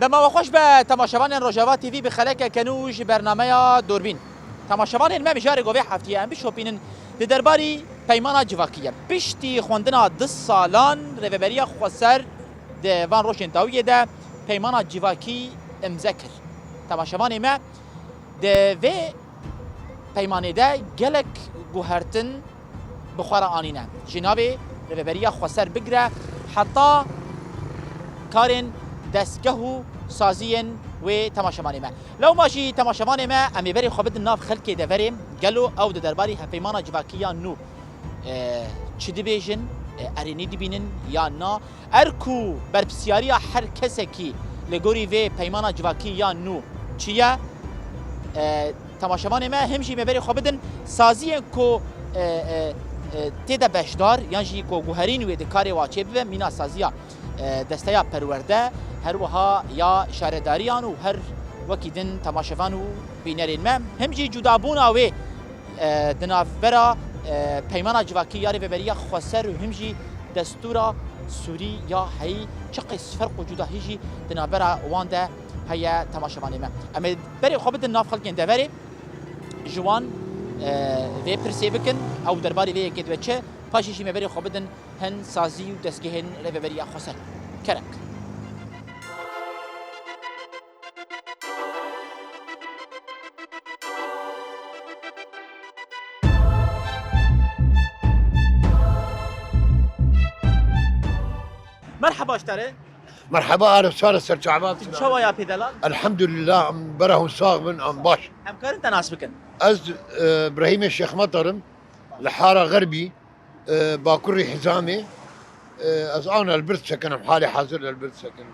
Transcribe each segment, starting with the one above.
دما وخوش به تماشاوان روجاوا تیوی به خلک کنوش برنامه دوربین تماشاوان ما مجاری گوی هفتی ام بشوپینن د درباری پیمانا جواکیه پشتی خوندنا 10 سالان رهبری خسر د وان روشن تاویه ده پیمانا جواکی امذکر تماشاوان ما د و پیمانه ده گلک گوهرتن بخوار آنینه جنابه رهبری خسر بگره حتی کارن دستگاه سازین و تماشامان ما لو ماشي تماشامان ما امی بری خوابد ناف خلک دوریم گلو او د درباری هفیمان جواکیا نو چی دی بیجن ارینی دی بینن یا نا ارکو برپسیاری هر کسی کی لگوری و پیمان جواکیا نو چیه تماشامان ما همشی می خوابدن سازی کو تیدا بشدار یعنی کو گوهرین و دکاری واچه به مینا سازیا دستیا پرورده هر وها یا شارداریان و هر وکیدن تماشاوان و بینرین ما همجی جدابونا و دنافبرا پیمان جواکی یاری ببریا خسر و همجی دستورا سوری یا هی چقیس فرق و جدا هیجی دنافبرا وانده هیا تماشاوان ما اما بری خوابد ناف خلقین دوری جوان و پرسی بکن او درباری وی کد وچه پاشیشی مبری خوابدن هن سازی و دستگهن رهبری خسر کرک مرحبا اشتره مرحبا اهلا وسهلا سر شعبان شو يا بيدلال الحمد لله ام بره صاغ من ام باش امكار انت ناس بكن از ابراهيم الشيخ مطرم لحاره غربي باكوري حزامي از انا البرد سكن حالي حاضر للبرد سكن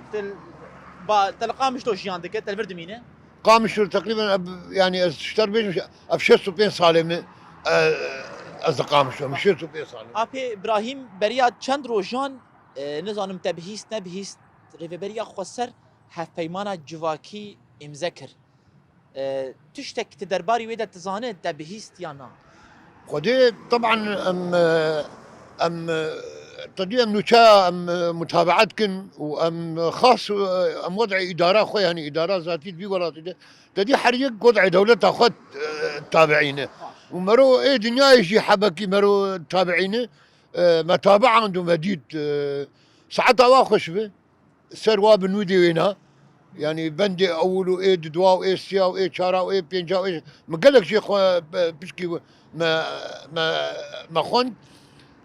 تلقى مش توش عندك تلبرد مينه قام شهور تقريبا يعني اشتر بيش افشت بين صالم از قام شهور مشيت بين صالم ابي ابراهيم بريا چند روجان نظام تبهيست نبهيست ريفبريا خسر هف پیمانا جواكي امذكر تشتك تدرباري ويدا تزانه تبهيست يا نا خدي طبعا ام تدي نوشا ام متابعتكن وام خاص ام وضع اداره خويا يعني اداره ذاتيه في ولايتي تدي حريق وضع دوله تاخذ تابعينه ومرو ايه دنيا يجي حبكي مرو تابعينه متابعه عنده مديد ساعتها واخش به سر واب نودي وينها يعني بندي اولو ايه دواء وايه سيا وايه شارع وايه بينجا وايه ما قالك شيء بشكي ما خون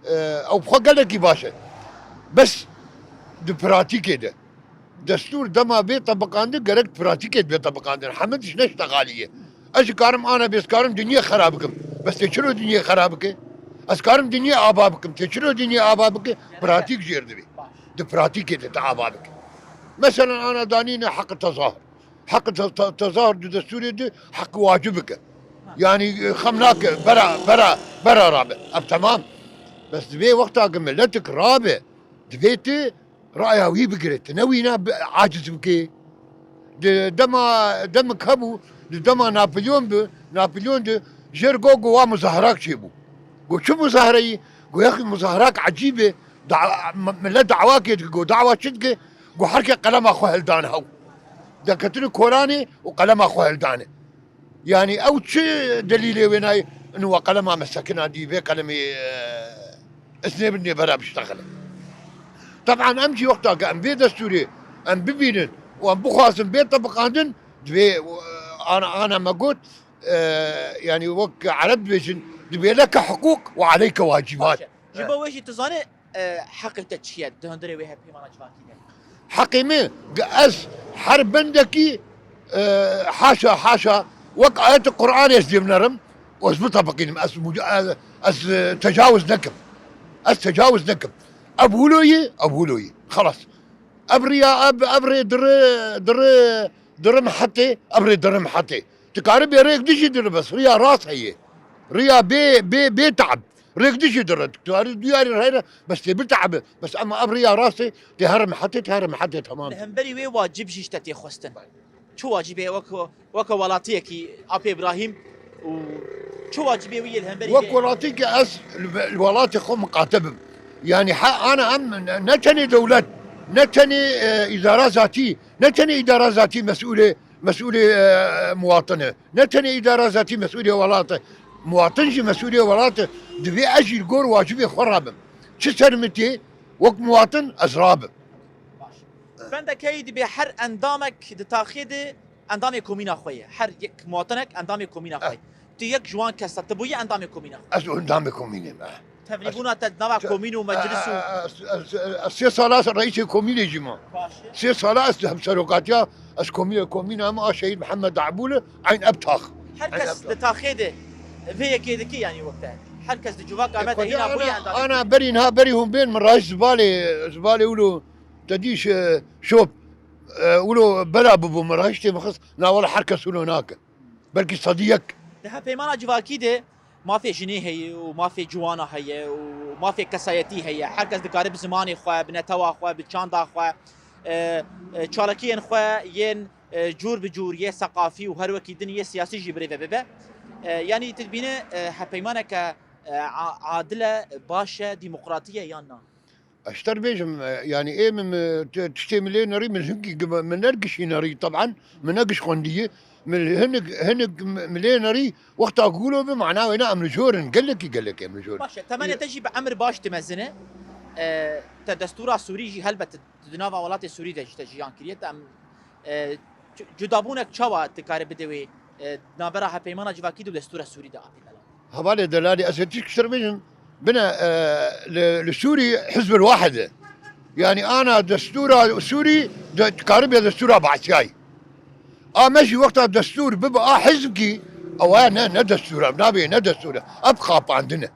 او بخو قالك باشا بس دو براتيكي ده دستور دما بي طبقاندن قالك براتيكي بي طبقاندن حمدش نشتغاليه اش كارم انا بس كارم دنيا خرابكم بس تشرو دنيا خرابك اسكارم دنيا ابابكم تشرو دنيا ابابك براتيك جيردبي دو براتيكي ده ابابك مثلا انا دانينا حق التظاهر حق التظاهر دستوري ده حق واجبك يعني خمناك برا رابع تمام بس دبي وقتها قملتك رابع دبيتي رأيها وهي بقرت نوينا عاجز بكي دم كبو دم نابليون ده جرقو قوا مظاهرات شيبو قو شو مظاهرة قو يا اخي مظاهرات عجيبة ملا دعواك قو دعوة شدك قو حركة قلم اخو هلدان هو ده كتلو كوراني وقلم اخو هلدانه يعني او شي دليلي ويناي انه قلم مسكنا دي بي قلمي اثنين بدني برا بشتغل طبعا امشي وقتها ام بي دستوري ام ببينن وام بخاصم بيت طبقاندن دبي انا ما قلت يعني وك عرب بيجن دبي لك حقوق وعليك واجبات جيبوا وجه تزانه حق التشييد دهندري ويها بيمان جواكي حقي مي قاس حرب بندكي حاشا وقع آيات القرآن يسدي نرم واثبتها بقين أس تجاوز نكب تجاوز نكب أبولوي خلاص أبري در محطة أبري در محطة تقارب يا ريك ديش در بس ريا راس هي ريا بي تعب ريك ديش در تقارب دياري هيدا بس بتعب بس أما أبري يا راسي تهرم محطة تمام الهمبري وي واجب جيشتتي خستن شو واجبه وكو ولاتيكي ابي ابراهيم وشو واجبه ويا الهمبري وكو ولاتيكي اس الولاتي خو مقاتب يعني انا ام نتني دولت نتني اداره ذاتي نتني إدارة ذاتي مسؤولة مواطنة، نتني إدارة ذاتي مسؤولية ولاته، مواطنجي مسؤولية ولاته، دبي أجي الجور واجبي خرابم، شو سرمتي وقت مواطن أزرابم. فندك هيدي بحر اندامك دتاخيد اندام كومينا خويا حر يك مواطنك اندام كومينا خويا تي يك جوان كسا تبوي اندام كومينا أزو أندامكم مين معه. تبنيبونا تدنوا كومينو مجلسو السي صلاة رئيس كوميني جماعة. سي صلاة أسهم سروقاتيا أس كومينا ما شهيد محمد عبولة عين أبتاخ. حركس دتاخيد في كيدكي يعني وقتها حركس دجواك عمد هنا ابوي اندام أنا بريهم بين من رايش زبالة ولو تديش شوب ولو بلا ببو مرايشتي مخص لا ولا حركة سولو هناك بلكي صديق. ده بيمانا جواكي ده ما في جنيه هي وما في جوانا هي وما في كسايتي هي حركس دقارب زماني خوا بنتوا خوا بتشاندا خوا تشاركين خوا ين جور بجور يه ثقافي وهر وكي دنيا سياسي جبري ببه يعني تدبينه هبيمانك عادله باشا ديمقراطيه يانا اشتر بيجم يعني ايه من تشتي مليونري من هنك من نرقش ناري طبعا من نرقش خنديه من هنك مليونري وقت اقوله بمعناه وين امر جورن قال لك يا امر جورن باشا ثمانية تجي بامر باش تمزنه تدستور سوري جي هلبت دناوا ولات سوري تجيان كريت ام جدابونك چوا تکار بدوي نابرا هپیمانا جواکی دو دستور سوری دا اپی هبالي دلالي اساتيك اشتر بيجم بنا للسوري حزب الواحد يعني انا دستور سوري قارب دستور بعشاي ماشي وقتها الدستور بيبقى حزبكي او انا ندستور نبي ندستور ابقى عندنا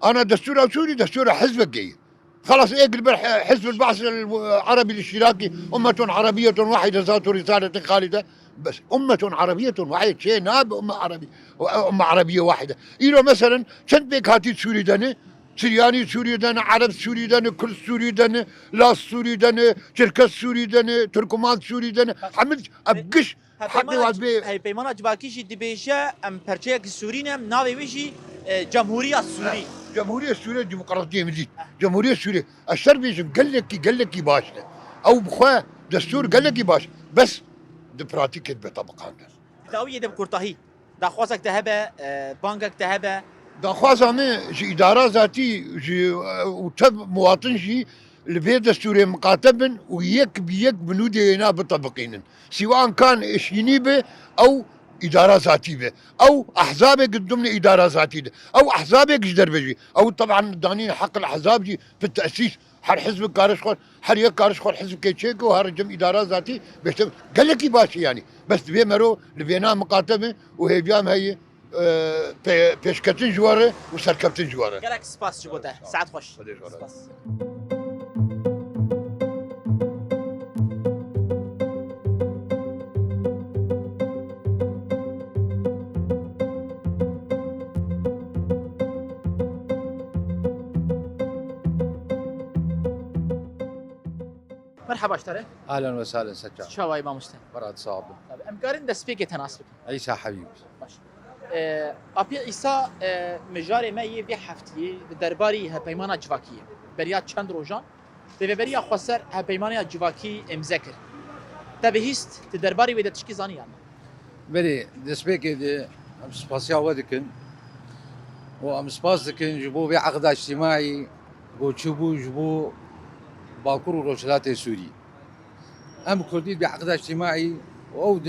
انا دستور سوري دستور حزبكي خلاص اقلب حزب البعث العربي الاشتراكي أمة عربية واحدة ذات رسالة خالدة بس أمة عربية واحدة شيء ناب أمة عربية واحدة إلى مثلا كنت بيك هاتي سوري دني سرياني سوري دني عرب سوري دني كل سوري دني لاس سوري دني تركس سوري دني تركمان سوري دني حمد أبقش حقي واحد هاي بيمانا جواكيشي دبيشة ام پرچيك سورينا ناوي ويشي جمهورية سوري جمهورية سوريا ديمقراطية مزيد جمهورية سوريا الشرب يجب قال لك باشا او بخوا دستور قال لك باش بس دبراتيك بطبقان داوية دب كورتاهي دا خواسك تهبه بانكك تهبه دا خوازامي جي اداره ذاتي جي وتب مواطن جي البيت دستوري مقاتبا ويك بيك بنودي هنا بطبقين سواء كان اشينيبه او إدارة ذاتية أو أحزاب قدمنا إدارة ذاتية أو أحزاب يقدر بيجي أو طبعا دانين حق الأحزاب جي في التأسيس حر حزب كارش خور حر يك كارش خور حزب كيتشيك وهر جم إدارة ذاتي بيشتغل قال لك يباشي يعني بس بيه مرو لبينا مقاتمة وهي بيام هي بيشكتين جواره وسركبتين جواره قالك سباس جبوته ساعات خوش سباس مرحبا اشتري اهلا وسهلا سجاد شواي ما مستن براد صعب امكارين دسبيك تناسبك عيسى حبيبي ماشي ابي عيسى مجاري ما يبي حفتي درباري هبيمانا جواكيه بريات چند روجان بريا خسر هبيمانا جواكي امذكر تبهيست تدرباري ودا تشكي زاني يعني بري دسبيك دي ام سباسيا ودكن وام سباس دكن جبو بعقد اجتماعي وتشوبو جبو باكور روشلات سوري ام كردي بعقد اجتماعي او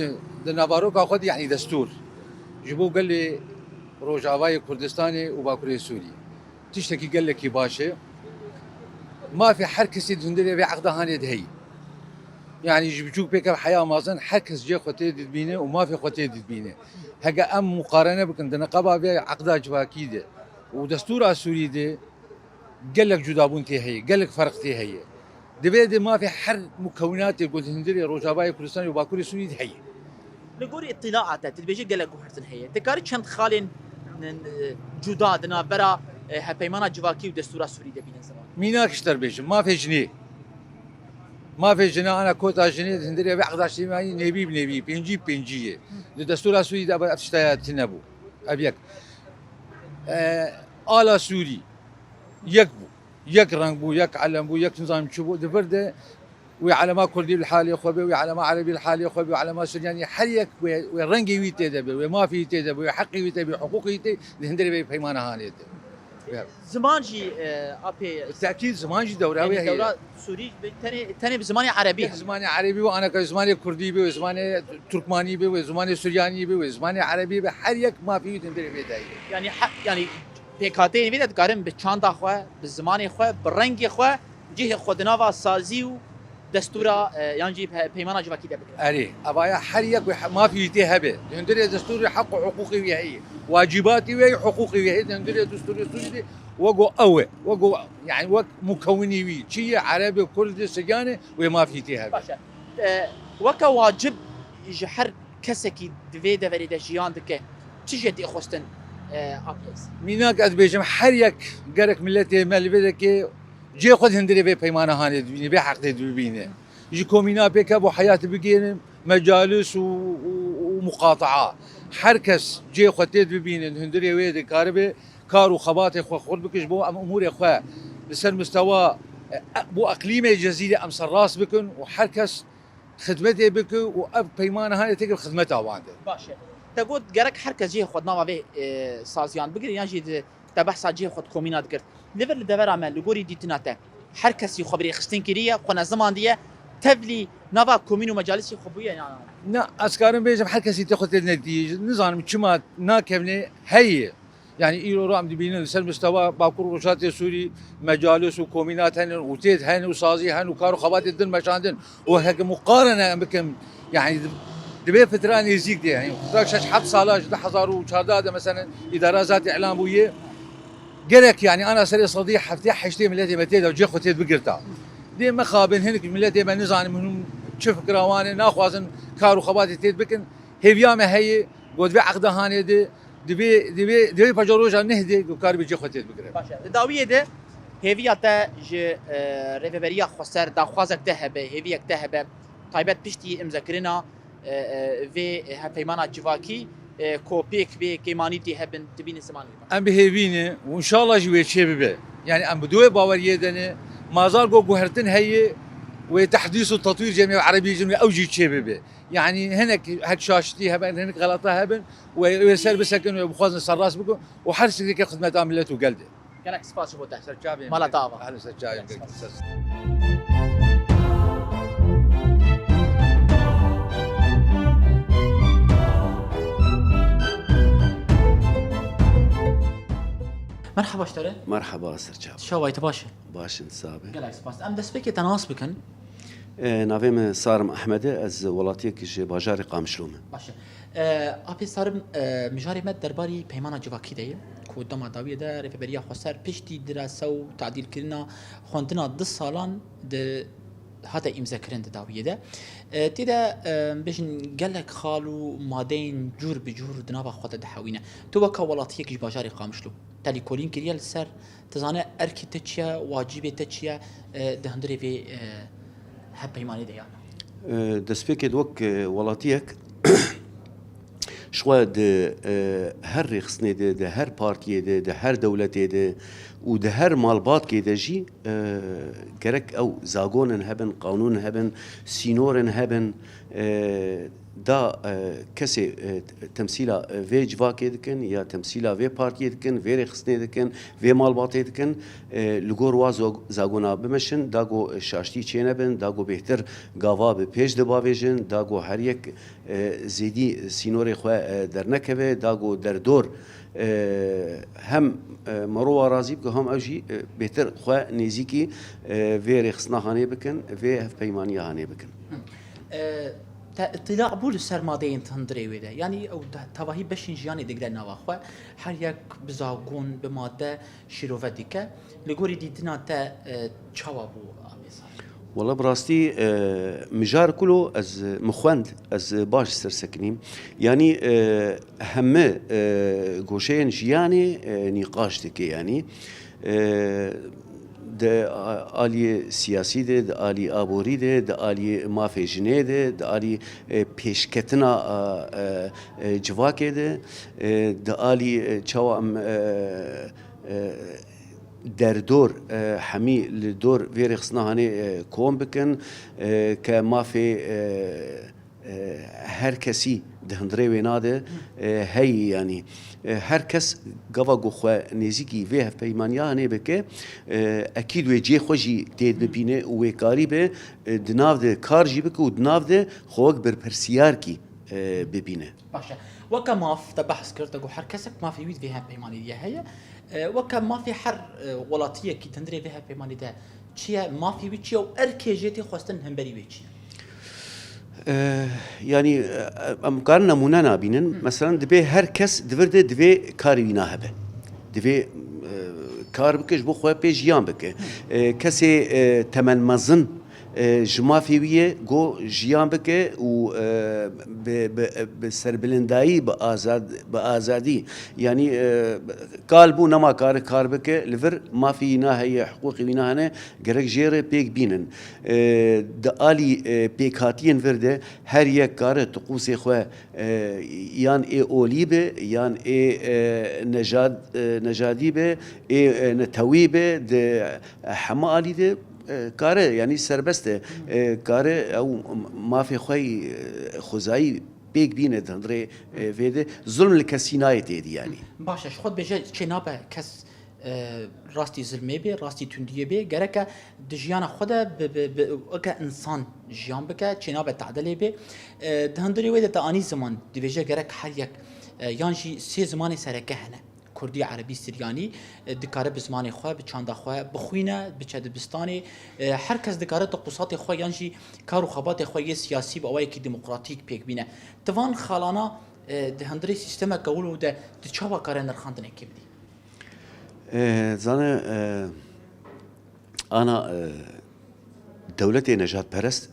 نافاروكا خد يعني دستور جبو قال لي روجافاي كردستاني وباكوري سوري تشتكي قال لك باشا ما في حركه دندري بعقد هاني هي يعني جبتوك بك الحياه مازن حركس جي خوتي دبينه وما في خوتي دبينه هكا ام مقارنه بكن نقابه بعقد جواكيده ودستور سوري دي قال لك جدابونتي هي قال لك فرقتي هي دبيدي ما في حر مكونات قلت هندري روجاباي كردستاني وباكوري سوري هي نقولي اطلاعات تلبيجي قال لك وحرتن هي تكاري چند خالين جداد نابرا هبيمانا جواكي ودستور سوري دبين زمان ميناك اشتر بيجم ما في جنيه ما في جنيه انا كوتا جنيه هندري بعقد اجتماعي نبي بنبي بينجي بينجيه الدستور السوري ده اشتاي تنبو ابيك آلا سوري يكبو يك رنگ بو يك علم بو يك نظام شبو دبرده وعلى كردي بالحالي خوبي وعلى عربي الحالي خوبي وعلى سورياني حريك ورنجي ويتدب وما في يتدب وحقي ويتدب وحقوقي يتدب هندري بيمان هانيت زمان جي ابي بالتاكيد زمان جي دوره يعني هي دولة سوري تاني بزماني عربي زماني عربي وانا كزماني كردي بي وزماني تركماني بي وزماني سورياني بي وزماني عربي بي حريك ما في هندري بيداي يعني يعني بيكاتين فيدا تقارن بالشاندا خو بالزمان خو بالرنگ خو جه خودنا و سازی و دستورا يعني پیمانا جواکی ده بکن اري ابايا حريك ما في يتهبه هندري دستوري حق وحقوقي وهي واجباتي وهي حقوقي وهي هندري دستوري سوري وقو يعني وق مكوني وي شي عربي كردي سجانه وما في يتهبه باشا وكا واجب جحر كسكي دوی دوری ده جیان دکه چی جدی خوستن آپیز ميناك ادبيجم حريك قرك ملتي مال بدك جي خد هندري بي بيمانه هاني دبيني بي حق دبيني يجي كومينا بك ابو حياه بقين مجالس ومقاطعات حركس جي خد دبيني هندري ويد كاربي كارو خباطي خو خد بكش بو امور اخوا لسر مستوى بو اقليمي جزيره ام سراس بكن وحركس خدمتي بك واب بيمانه هاني تقل خدمتها وانده باشه تقول جرك حركة جي خد نوا به سازيان بقدر يعني تبحث جي خد كومينات قرد ليفل دبر عمل لجوري ديتناته حركة سي خبري خستين كريه قنا زمان ديه تبلي نوا كومينو مجالس خبويه يعني نا اسكارن بيجم حركة سي تاخذ النتيجة نظام كما ناكمني هي يعني ايرو رام دبينه لسر مستوى باكور روشات سوري مجالس وكومينات هن وتيد هن وصازي هن وكارو خبات الدن مشاندن وهيك مقارنة بكم يعني دبي فتران يزيك دي يعني ذاك شش حد صالاج لحظار وشاداده مثلا اداره ذات اعلام ويه قالك يعني انا سري صديق حفتي حشتي ملتي متيدا وجي خوتيت بقرتا دي ما خابن هنك ملتي ما نزان منهم شوف كراواني ناخوازن كارو خباتي تيت بكن هيفيا هي قد في عقده هاني دبي بجروجا نهدي وكار بيجي خوتيت بقرا باشا داويه ده هيفيا تا ج ريفيريا خسر دا خوازك تهبه هيفيك تهبه طيبت بيشتي امذكرنا في هالبيمانات جواكي كوبيك بي كيماني دي هبن تبين الزمان ام بهيفيني وان شاء الله جوي شبيبه يعني ام بدوي باور يدني ما زال جوهرتن هي وتحديث وتطوير جميع عربي جميع اوجي شبيبه يعني هناك هك شاشتي هبن هناك غلطه هبن ويسر بسكن وبخوزن سراس بكم وحرس ديك خدمه عملته وقلده كانك سباس شو بده سجابي مالا طابه اهلا سجابي مرحبا اشتري مرحبا سرجاب شو وايت باشا باش نسابه كانك سباس ام دسبيك تناسبكن نافيم صارم احمد از ولاتيك جي باجاري قامشلومه باشا ابي صارم مجاري مد درباري بيمانا جواكي داي كودما داويه ده ريفبريا خسر بيشتي دراسه وتعديل كلنا خوندنا 10 سالان د هذا امذكرن داويه ده تدا باش قال لك خالو مادين جور بجور دنابا خود دحوينه تو وكا ولاتيك جي باجاري قامشلو تالي كولين كريال سر تزانه اركيتشيا واجبه تشيا دهندري في هبيماني ديانا دسبيك دوك ولاتيك شوا ده هر رخصنه ده هر بارتيه ده هر دولته ده وده هر مالبات كده جي كرك او زاغونن هبن قانون هبن سينورن هبن دا کسی تمثیلا وی جواکی دکن یا تمثیلا وی پارتی دکن وی رخصنه دکن وی مالباتی دکن لگور واز زاگونا بمشن داگو شاشتی چینه بن داگو بهتر گاوا به پیش دباویجن داگو هر یک زیدی سینور خواه در نکوه داگو در دور هم مروا راضی که هم اوجی بهتر خواه نزیکی وی رخصنه هانه بکن وی هف پیمانی هانه بکن اطلاع بول سرمادين تندري وده يعني او تواهي بشين جياني دقل نواخوا هر يك بزاقون بمادة شيروفديكا لغوري ديتنا تا چاوابو والله براستي مجار كله از مخوند از باش سرسكنيم يعني همه گوشين جياني نقاش تكي يعني ده آلی سیاسی ده آلی آبوری ده آلی مافجنه ده آلی پیشکتنا جواکه ده آلی چوا در دور حمی لدور ویری خصنا هنی کم بکن که ما فی هر کسی دهندره ویناده هی یعنی هر کس گوا گوخه نزیکی وی هف پیمانیا هنی بکه اکید و جی خوشی تید ببینه و کاری به دناو ده کار جی بکه و دناو ده خوک بر پرسیار کی ببینه. باشه وكا ماف تبحث كرتك وحر كسك ما في ويد فيها بيماني دي هي وكا ما في حر ولاتيه كي تندري فيها بيماني ده تشيا ما في ويتشي او اركيجيتي خواستن هم بري ويتشي يعني امكان نمونه نابينن مثلا دبي هر کس دورده دبي کاری وینا هبه دبي کار بکش بو خو پیش یان بکه کسی تمن مزن جما فيوية جو جيان بك و بسربلنداي بآزادي يعني قالبو نما كار بك لفر ما في ناهي حقوقي بيناهنا جرك جير بيك بينن دالي بيك هاتين فرده هر يك كار تقوسي خو يان اي اوليبه يان اي نجادي به اي نتويبه د حمالي ده کاره یعنی سربسته کاره او ما في خوي خزایی بیگ بینه دندره ویده ظلم لکسینای تیدی یعنی باشه خود بجه چنابه کس راستی ظلمه بی راستی تندیه بی گرکه دجیان خدا اگه انسان جیان بکه چنابه تعدله بی دندره ویده تا آنی زمان دیویجه گرک هر یک یانجی سه زمان سرکه هنه کردی عربی سریانی دکاره بزمان خواه بچانده خواه بخوینه بچه دبستانی هر کس دکاره تقصات خواه یانجی کار و خبات خواه یه سیاسی با اوایی که دموکراتیک پیک بینه توان خالانا ده هندری سیستم قولو ده چاوا کاره نرخاندنه که بدی زانه انا دولت نجات پرست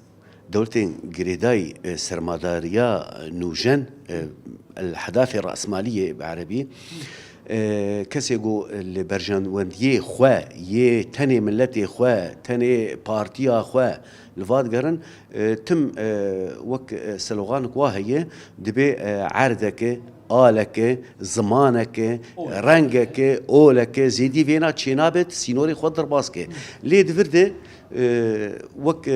دولت جريداي سرماداريا نوجن الحداثة الرأسمالية بعربي كسيجو البرجان ونديه خوا يه تاني ملتي خوا تاني بارتيا خوا لفاد قرن تم وك سلوغان كواهية دبي عردك آلك زمانك رنگك أولك زيدي فينا تشينابت سينوري خود درباسك ليه دفرده وك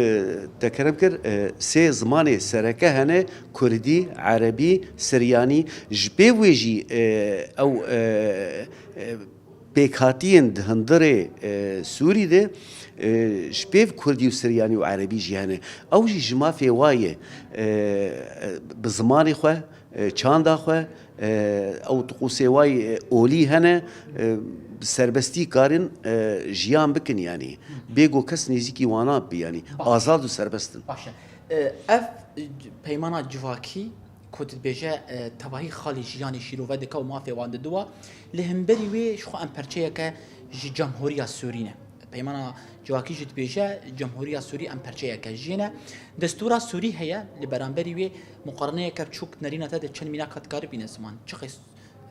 تكرم كر سه زمانه سركه هنه كردي عربي سرياني جبه ويجي او بيكاتين دهندره سوري ده شبيف كردي وسرياني وعربي جهنه او جي جما في وايه بزماني خو چاندا خو او تقوسي واي اولي هنه سربستی کارن جیان بکن یعنی بیگو کس نزیکی وانا بی یعنی آزاد و سربستن باشه اف پیمانا جواکی کود بیجه تباهی خالی جیانی شیرو و دکا و مافی وانده دوا لهمبری وی شخو ام پرچه که جمهوری سورینه پیمانا جواکی جد بیجه جمهوری سوری ام پرچه که جینه دستور سوری هیا لبرانبری وی مقارنه که چوک نرینه تا چند مینا کار بینه زمان چخص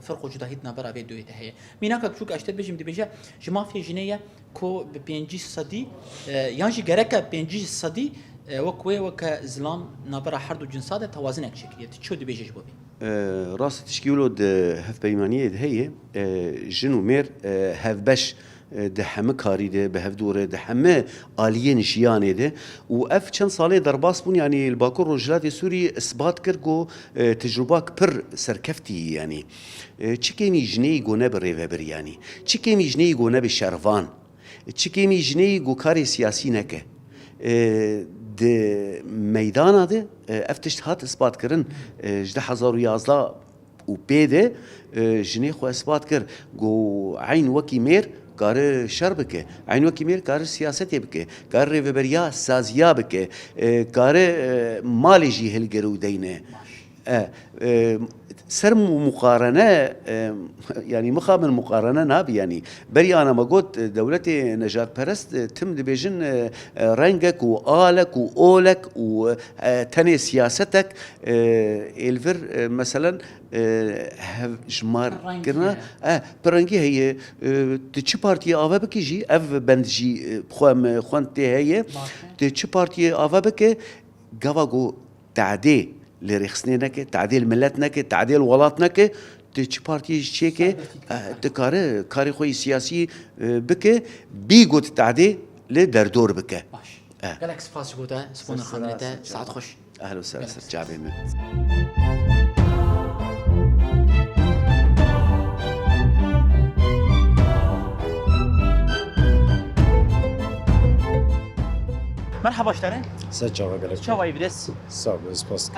فرق وجودهيت نبرة في دويته هي ميناك بشوك أشتد بيجي مدبيجة جماعة في جنية كو بينجي صدي يانجي جركة بينجي صدي وكوي وكزلام نبرة حرد وجنسات توازنك شكلية شو دبيجة جبوبي راس تشكيلو ده هف بيمانية هي جنو مير هف باش ده همه کاری ده به هفدوره ده همه آلیه نشیانه ده و اف چند ساله در باس بون یعنی الباکور رجلات سوری اثبات کرد گو تجربه پر سرکفتی یعنی چی کمی جنی گونه بر ریوبر یعنی چی کمی جنی گونه به شروان چی کمی جنی گو کاری سیاسی نکه ده میدانه ده افتشت هات اثبات کرن جده 2011 و بیده جنی خو اثبات کرد گو عین وکی میر کار شر بکه عین وکی میر کار سیاستی بکه کار ریوبریا سازیا بکه کار مالی جی هلگرو دینه سر مقارنه يعني مخابن مقارنه نابي يعني بري انا ما قلت دولتي نجات برست تم دبيجن رنجك وآلك وأولك وتاني سياستك الفر مثلا جمار كرنا برنجي هي تشي بارتي آوا بكي جي اف بندجي خوانتي هي تشي بارتي آوا بكي قواقو تعدي لرخصنينك تعديل ملتنك تعديل ولاتنك چه پارتی چیکه دکاره کاری خوی سیاسی بکه بی گوت تعدی ل در دور بکه باش گلک سپاس گوته سپون خانته ساعت خوش اهلا وسهلا سر جعبه من مرحبا اشترين سجا قالت شو واي بدس صعب سباس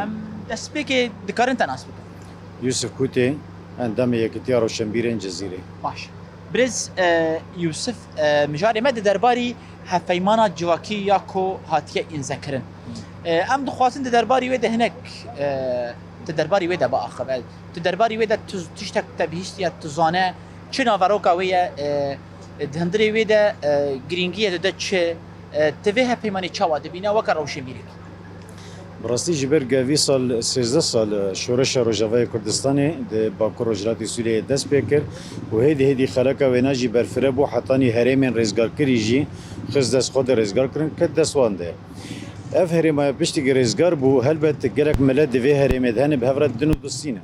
دس بيكي دكار انت ناس بك يوسف كوتي عندما يكتيار وشمبيرين جزيرة باش برز يوسف مجاري مد درباري هفيمانا جواكي ياكو هاتيه انذكرن ام دخواتن درباري ودا هناك تدرباري ودا باخر تدرباري ودا تشتك تبهيش يا تزانه چنا وروكا ويا دهندري ودا جرينجيه دا تش تفيها بيماني تشاوا دبينا وكر وشميري براستی جبر گوی سال 13 سال شورش روجاوای کردستانی ده باکو روجلاتی سوریه دست بکر و هیدی خلقه و ناجی برفره بو حتانی هرمین رزگار کری جی خز دست خود رزگار کرن کد دست وانده اف هرمای پشتی رزگار بو هلبت گلک ملت دوی هرمه دهنه به هفرد دنو دوستینه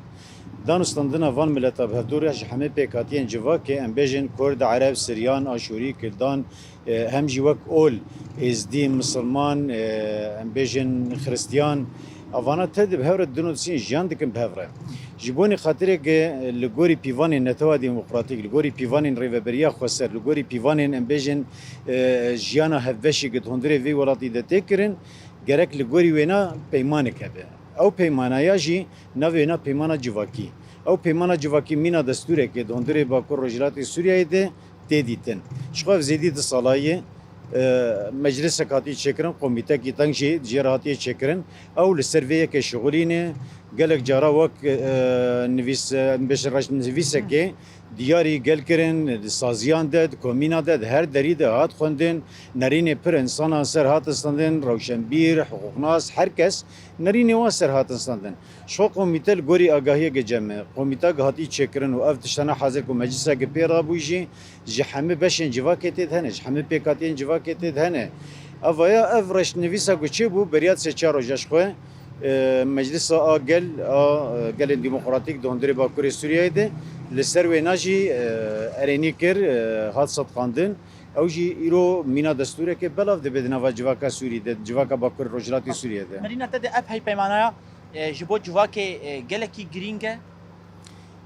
دانستاندنا وان ملتا به دوره همه پیکاتین جوا که ام بیژن کرد عرب سریان آشوری کردان هم جوک اول ازدی مسلمان ام بیژن خریستیان اوانا تد به هفرد دنو دوستین جان دکن به هفرد جبونی خاطره که لگوری پیوانی نتوا دموکراتیک لگوری پیوانی ریوبریا خسر لگوری پیوانی ام بیژن جیانا هفشی که هندره وی ولاتی دته کرن گرک لگوری وینا پیمانه کبه او پیمانه جی نوینا پیمانه جواکی او پیمانه جواکی مینا دستوره که دندره باکور رجلاتی سوریه ده تدیتن شخاف زیدی سالایه مجلس کاتی چکرن کمیته کی تنگی جراحتی چکرن او لسرویه که شغلینه گلک جارا وک نویس بشرش نویسه که دیاری گل کرن سازیان داد کومینا داد هر دری ده هات خوندن نرین پر انسان سر هات استندن روشنبیر حقوقناس هر کس نرین وا سر هات استندن شو کمیته گوری آگاهی گجمه کمیته گهاتی چکرن و افتشتنا حاضر کو مجلس که پیرا بوجی جهمه بشن جواکت هنه همه پیکاتین جواکت هنه اویا افرش نویسا گچه بو بریات سه چارو جشخو مجلس گل دموکراتیک دندری باکوری سوریه ده لسر و ناجی ارینی کر هات صد خواندن او جی ایرو مینا دستوره که بلاف ده بدنوا جواکا سوری ده جواکا باکور روجلاتی سوریه ده مرينا تد اب هي بيمانايا جبو جواكي جلكي جرينجا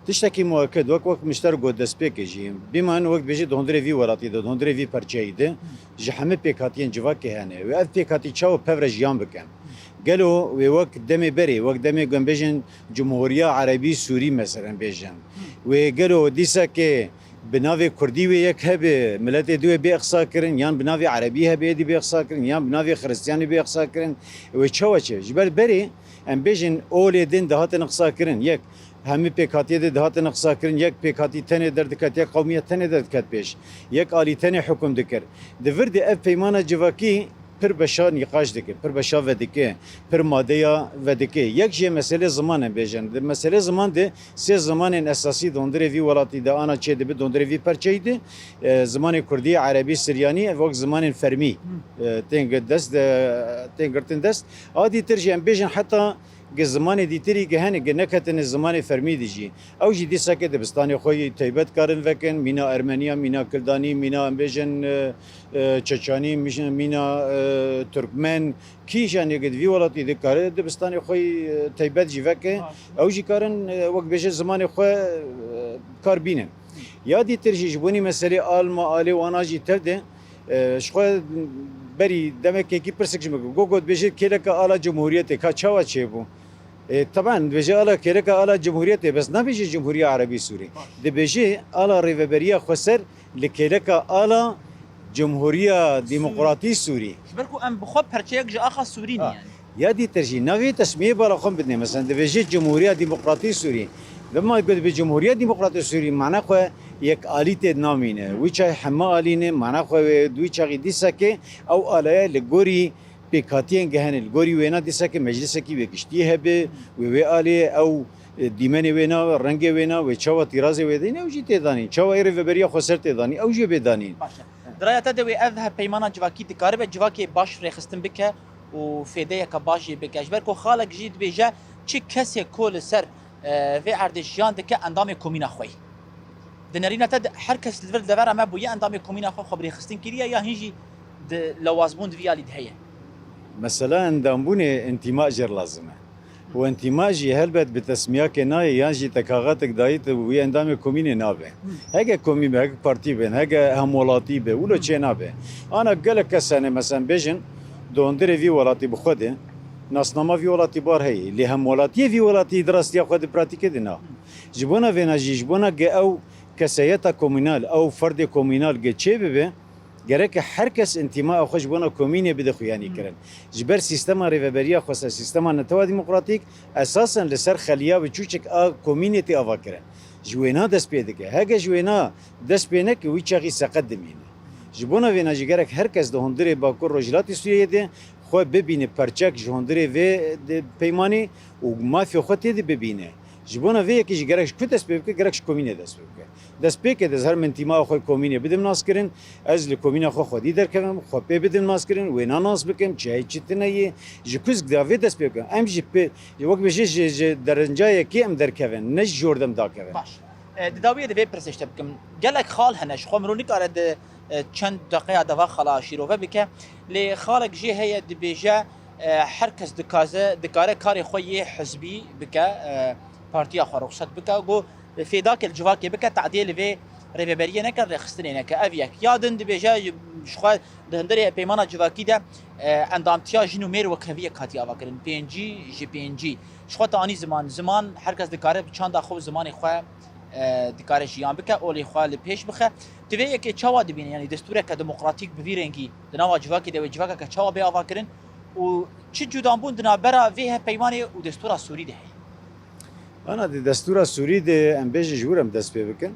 تشتكي مؤكد وك مشتر قد دسبيك جي بما ان وقت بيجي دهندري في وراتي ده دهندري في برچاي ده جي همه بيكاتين جواكي هنه و اف بيكاتي چاو پورج يام بكن قالوا وقت دمي بري وقت دمي قم بيجن جمهورية عربي سوري مثلا بيجن وقالوا ديسا كي بناوي كردي ويك هبه ملت دوي بيقصا كرن يان بناوي عربي هبه دي بيقصا كرن يان بناوي خريستياني بيقصا كرن وچاوچه جبل بري ام بيجن اول دين دهات نقصا كرن يك همه پیکاتی ده دهات نقصا کرن یک پیکاتی تنه در دکت یک قومیت تنه در دکت پیش یک آلی تنه حکم دکر دورد اف پیمان جواکی پر بشار نقاش دکه پر بشار ودکه پر ماده یا ودکه یک جه مسئله زمان بیجن ده مسئله زمان ده سه زمان اساسی دندره وی ولاتی ده آنا چه ده به دندره وی پرچه ده زمان کردی عربی سریانی وقت زمان فرمی تنگ دست تنگرتن دست عادی ترجم بیجن حتی زمان دیتری که هنگ نکتن زمان فرمی دیجی او جی دیسا که دبستانی خوی تایبت کارن وکن مینا ارمنیا مینا کردانی مینا امبیجن چچانی مینا ترکمن کیشان یکد وی ولاتی دکاره دبستانی خوی تایبت جی وکن او جی کارن وقت بیشه زمان خوی کار بینن یا دیتر جی جبونی مسئله آلما آلی وانا جی ترده شخوی بری demek ki persik mi gogod beje keleka ala cumhuriyeti ka çava çebu طبعا beje ala keleka ala cumhuriyeti bes ne beje cumhuriye arabi suri de beje ala reveberiya khosar li keleka ala cumhuriye demokrati suri بالكو ام بخو برچيك جا اخا سوريني يعني يا دي ترجي نوي تسميه بلا خم بدنا مثلا de beje cumhuriye demokrati suri لما يقول بجمهورية ديمقراطية سوريا معناه خو يك آلية نامينه ويشاي حما آلينه معناه خو دويشاي ديسكه أو آلية لجوري بكاتين جهنة الجوري وينا ديسكه مجلسك بيكشتيه به وي آلية أو ديماني وينا رنجي وينا وشوا تيرازي ويدينه وجي تداني شوا يري فبريا خسر تداني أو جي بداني دراية تدوي أذهب بيمانا جواكي تقارب جواكي باش ريخستن بك وفيديك باش بك أجبركو خالق جيد بيجا چه کسی کل سر في اردشیان دکه اندام کومین خوی دنرینه تد هر کس لول دور ما بوی اندام کومین خو خبری خستین کریه یا هیچی لوازمون ویالی دهیه مثلا اندامبون انتماء جر لازمه و انتماء جي هلبت بتسميه كناي يانجي تكاغاتك دايت وي اندام كوميني نابه هيك كومي هيك بارتي بين هيك همولاتي به ولا شيء نابه انا قالك كسنه مثلا بيجن دوندري في ولاتي بخده ناسنامه في ولاتي بار هي اللي همولاتي في ولاتي دراستي خد براتيك دينا جبونا فينا جبونا او كسيتا كومينال او فرد كومينال جي به gerek herkes intima خوش بونا کومینی بده خویانی کرن جبر سیستم ریوبریا خو سیستم نتوا دموکراتیک اساسا لسر خلیا و چوچک ا کومینیتی اوا کرن جوینا دس پیدگه هگه جوینا دس پینه کی وی چغی سقدمینه جبونا وینا جگرک herkes ده هندره باکور رجلاتی سوریه ده خو ببینه پرچک جهندره و پیمانی و مافیا خو تی ببینه جبونا وی کی جگرک کو دس پیک گرک کومینه دس پیک دس پیک ده هر منتیما خو کومینه بدم ناس کرن از لکومینه خو خودی در کم خو په بدم ناس کرن و نه ناس بکم چای چتنه جکوز گداوی دس پیک ام جی په یو وک بجی درنجای کی ام در کون نه جوردم دا کون باش داویه ده پرسشت بکم گلک خال هنش خو مرونی کار ده چند دقیقه دوا خلا شیروه بکه لی خالق جی هي دبیجه هر کس دکاره کاری خوی حزبی بکه پارتیا خو رخصت بکه گو في ذاك الجواك بك تعديل في ريبريه نكر خستني نك افيك يادن دبيجا شخوا دهندري بيمانه جواكي ده اندامتيا جنو مير وكفيه كاتي افكرن بي ان جي بي ان جي شخوا تاني زمان هر کس دکاره چاند خو زمان خو دکاره جیان بك اولي خو لپیش بخه تبي که چوا دبين يعني دستور ديمقراطيك بفيرنگي دنا جواكي ده جواكا كچوا بي افكرن و چ جودانبون دنا برا فيها بيمانه و دستور سوري ده أنا دستور سوري ده أم بيجي جورم دست بكن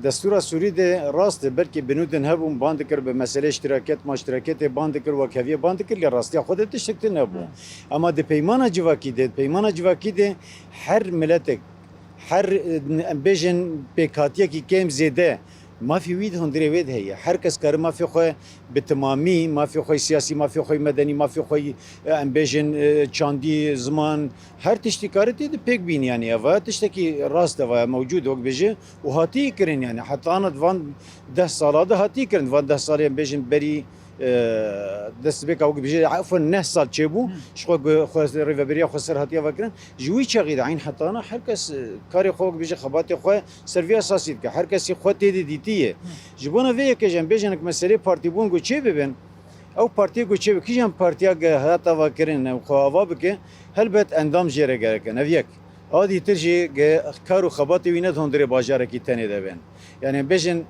دستور سوري ده راست بركي بنودن هبون باندكر بمسألة اشتراكات ما اشتراكات باندكر وكافية باندكر لراستي خودت تشتكتن هبو أما ده بيمانة جواكي ده هر ملتك هر أم بيجن بكاتية كي كم زيادة ما في ويد هندري ويد هي هر کس کار ما في خو بتمامی ما في خو سیاسی ما في خو مدنی ما في خو امبیژن چاندی زمان هر تشتی کارتی ده پیک بین يعني اوا تشتکی راست و موجود وق بيجي وهاتي کرن يعني حتى انا دوان 10 سال ده هاتي کرن دوان 10 سال امبیژن بری دست بك او بيجي عفوا 9 سال تشبو شخو خو ريفابريا خو سر هاتيا فكرن جوي تشغيد عين حتى انا هركس كاري خو بيجي خباتي خو سيرفيا اساسي ك هركس خو تي ديتيه جبونا في كجن بيجنك مسألة بارتي بونغو تشي ببن او بارتي جو تشي كيجن بارتيا هاتا فكرن خو افابك هلبت اندام جيره گرك نفيك هادي ترجي كارو خباتي وينت هندري باجاركي تني دبن يعني بيجن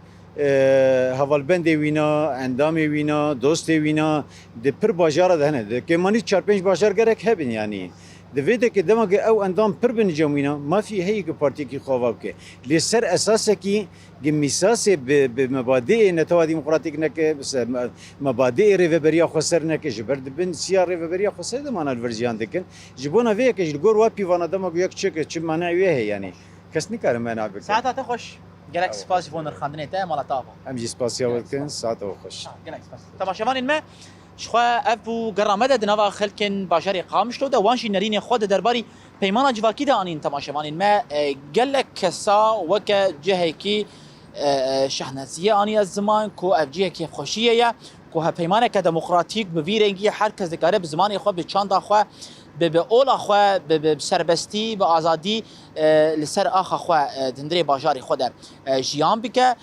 هوالبندی وینا اندامی وینا دوستی وینا ده پر باجاره ده نه ده که مانی 4-5 باجار گرک هبین یعنی دویده که دماغ او اندام پر بنجام وینا ما فی هی که پارتی کی خواب که لسر اساسه کی گمیساس به مبادئ نتوا دموکراتیک نکه مبادئ ریوبریا خسر نکه جبر بن سیار ریوبریا خسر ده مانال ورژیان دکن جبونا وی که جلگور و پیوانه دماغ یک چه معنی ویه یعنی کس نکاره معنی بک ساعات خوش گلک سپاس فون رخاندنه تا مالاتاوا ام جي سپاسیا ولکن ساعت خوش گلک سپاس تماشاوان ما شخوا ابو گرامده دنوا خلکن باجری قامشلو ده وانشي نرین خود درباری پیمانه جواکی ده انین تماشاوان ما گلک کسا وک جهکی شحنزیه آنی از زمان کو اف جه کی خوشیه یا کو ها پیمانه که دموکراتیک بویرنگی هر کس دکاره به زمان خو به چاند خو به اولا خو به سربستی به آزادی لسر آخا خو دندری باجاری خود جیان بکه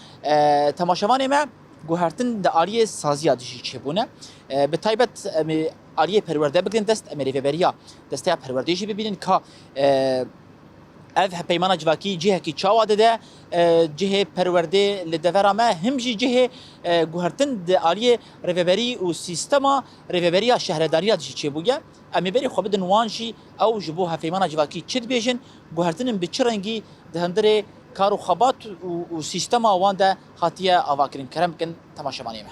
تماشاوان ما گوهرتن د آریه سازی دشی چبونه به تایبت آریه پرورده بگن دست امریکا دسته پروردهشی ببینن که اف پیمانه جواکی جهه کی چاواده ده جهه پرورده لدورا ما هم جهه گوهرتن د آریه ریوبری و سیستما ریوبریا شهرداری دشی چبوگه امی بری خو بدن وانشی او جبوها پیمانه جواکی چد بیژن گوهرتن بچرنگی دهندره کارو خبات و سیستم آوان ده خاطیه آواکرین کرم کن تماشامانی ما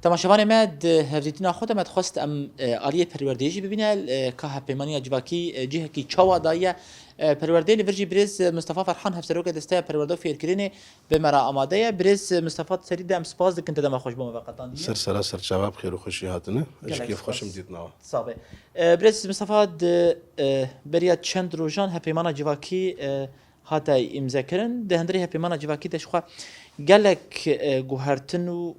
تماشاوان مد هفدیتنا خود مد خواست ام آلیه پروردیجی ببینه که هپیمانی جواکی جهه کی چوا دایه پرورده لورجی برز مصطفی فرحان هفسروک دسته پرورده فیرکرینه به مرا آماده برز مصطفی سرید ام سپاس دکن تدام خوش بوم وقتان دی سر شباب خير وخوشي هاتنا اش كيف خوشم ديتنا صابه برز مصطفی بریا چند روزان هپیمانا جواکی هاتا امضا کردن ده هندری هپیمانا جواکی دشخوا گلک گوهرتن و